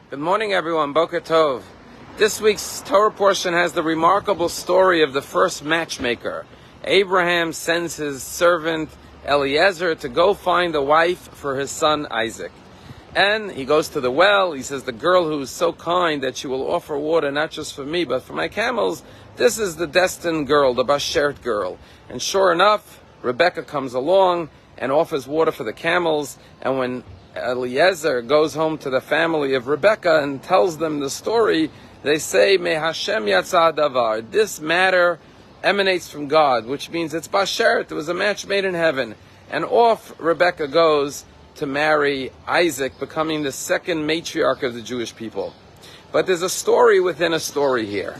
Good morning, everyone. Boker Tov. This week's Torah portion has the remarkable story of the first matchmaker. Abraham sends his servant Eliezer to go find a wife for his son Isaac. And he goes to the well. He says, the girl who is so kind that she will offer water not just for me, but for my camels, this is the destined girl, the Bashert girl. And sure enough, Rebecca comes along and offers water for the camels. And when Eliezer goes home to the family of Rebecca and tells them the story, they say, Me Hashem yatsa davar. This matter emanates from God, which means it's Bashert. It was a match made in heaven. And off Rebecca goes to marry Isaac, becoming the second matriarch of the Jewish people. But there's a story within a story here.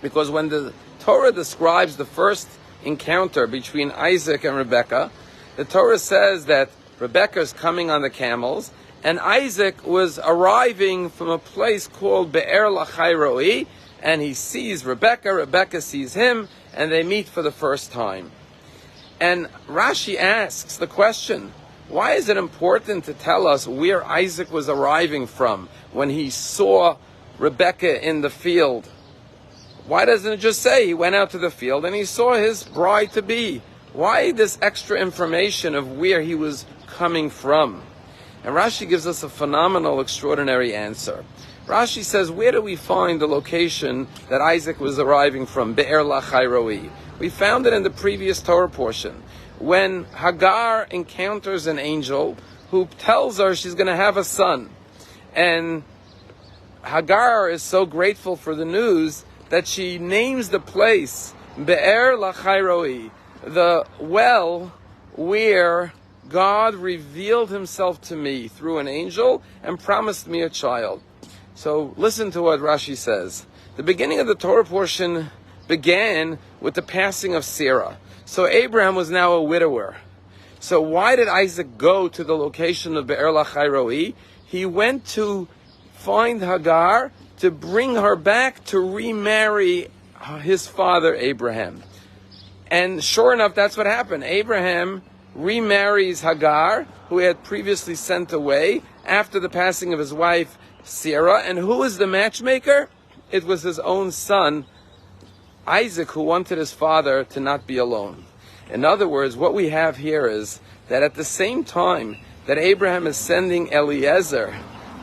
Because when the Torah describes the first encounter between Isaac and Rebecca, the Torah says that Rebecca is coming on the camels, and Isaac was arriving from a place called Be'er Lachairoi, and he sees Rebecca, Rebecca sees him, and they meet for the first time. And Rashi asks the question, why is it important to tell us where Isaac was arriving from when he saw Rebecca in the field? Why doesn't it just say he went out to the field and he saw his bride-to-be? Why this extra information of where he was coming from? And Rashi gives us a phenomenal, extraordinary answer. Rashi says, where do we find the location that Isaac was arriving from? Be'er Lachairoi. We found it in the previous Torah portion. When Hagar encounters an angel who tells her she's going to have a son. And Hagar is so grateful for the news that she names the place Be'er Lachairoi, the well where God revealed himself to me through an angel and promised me a child. So listen to what Rashi says. The beginning of the Torah portion began with the passing of Sarah. So Abraham was now a widower. So why did Isaac go to the location of Be'er Lachairoi? He went to find Hagar to bring her back to remarry his father Abraham. And sure enough, that's what happened. Abraham remarries Hagar, who he had previously sent away after the passing of his wife Sarah. And who was the matchmaker? It was his own son Isaac, who wanted his father to not be alone. In other words, what we have here is that at the same time that Abraham is sending Eliezer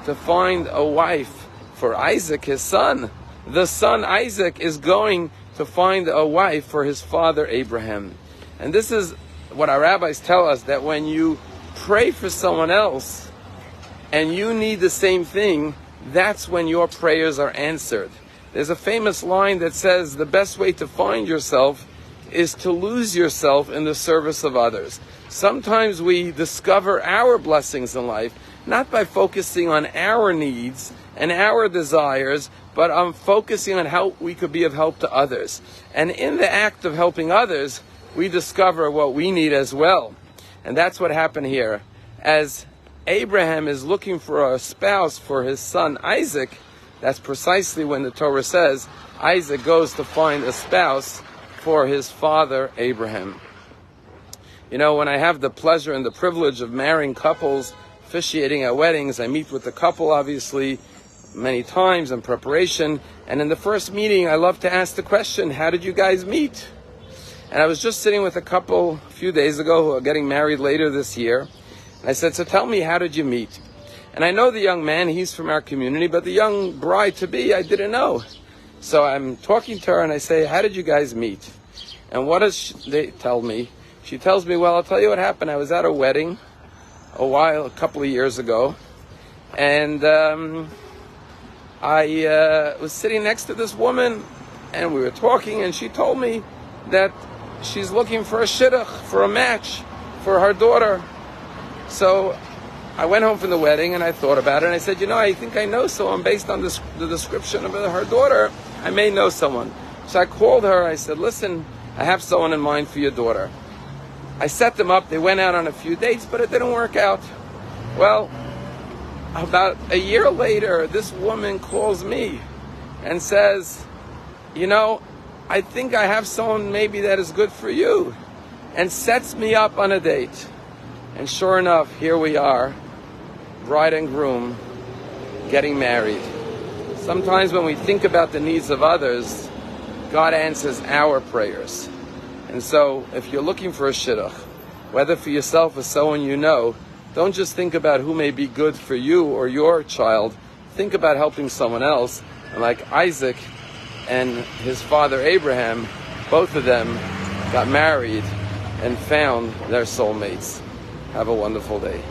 to find a wife for Isaac, his son, the son Isaac is going to find a wife for his father Abraham. And this is what our rabbis tell us, that when you pray for someone else and you need the same thing, that's when your prayers are answered. There's a famous line that says the best way to find yourself is to lose yourself in the service of others. Sometimes we discover our blessings in life not by focusing on our needs and our desires, but on focusing on how we could be of help to others. And in the act of helping others, we discover what we need as well. And that's what happened here. As Abraham is looking for a spouse for his son Isaac, that's precisely when the Torah says Isaac goes to find a spouse for his father Abraham. You know, when I have the pleasure and the privilege of marrying couples, officiating at weddings, I meet with the couple obviously many times in preparation. And in the first meeting, I love to ask the question, how did you guys meet? And I was just sitting with a couple a few days ago who are getting married later this year. And I said, so tell me, how did you meet? And I know the young man, he's from our community, but the young bride-to-be, I didn't know. So I'm talking to her and I say, how did you guys meet? And what does they tell me? She tells me, well, I'll tell you what happened. I was at a wedding a couple of years ago. And I was sitting next to this woman and we were talking, and she told me that she's looking for a shidduch, for a match for her daughter. So I went home from the wedding and I thought about it, and I said, you know, I think I know someone based on the description of her daughter. I may know someone. So I called her. I said, listen, I have someone in mind for your daughter. I set them up. They went out on a few dates, but it didn't work out. Well, about a year later, this woman calls me and says, you know, I think I have someone maybe that is good for you, and sets me up on a date. And sure enough, here we are, bride and groom, getting married. Sometimes when we think about the needs of others, God answers our prayers. And so, if you're looking for a shidduch, whether for yourself or someone you know, don't just think about who may be good for you or your child. Think about helping someone else. And like Isaac and his father Abraham, both of them got married and found their soulmates. Have a wonderful day.